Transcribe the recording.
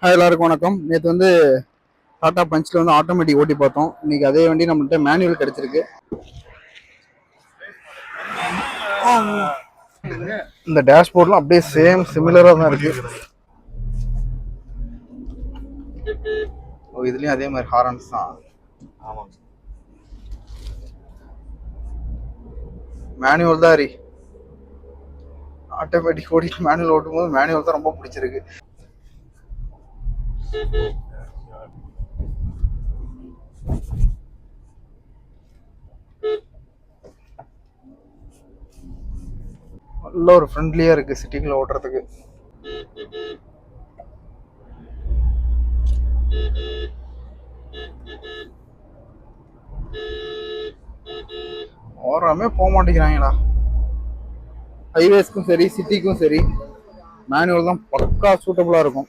எல்லாருக்கும் வணக்கம். நேற்று வந்து டாடா பஞ்சில் வந்து ஆட்டோமேட்டிக் ஓட்டி பார்த்தோம். இன்னைக்கு அதே வண்டி நம்மள்கிட்ட மேனுவல் கிடைச்சிருக்கு. இந்த டேஷ்போர்ட்லாம் அப்படியே சேம் சிமிலராக தான் இருக்கு. இதுலயும் அதே மாதிரி ஹாரன்ஸ் தான். ஆமாம், மேனுவல் தான். ஆட்டோமேட்டிக் ஓடிட்டு மேனுவல் ஓட்டும் போது மேனுவல் தான் ரொம்ப பிடிச்சிருக்கு. நல்ல ஒரு ஃப்ரெண்ட்லியா இருக்கு சிட்டிக்குள்ள ஓட்டுறதுக்கு. ஓரமே போக மாட்டேங்கிறாங்களா. ஹைவேஸ்க்கும் சரி சிட்டிக்கும் சரி மேனுவல் தான் பக்கா சூட்டபுளா இருக்கும்.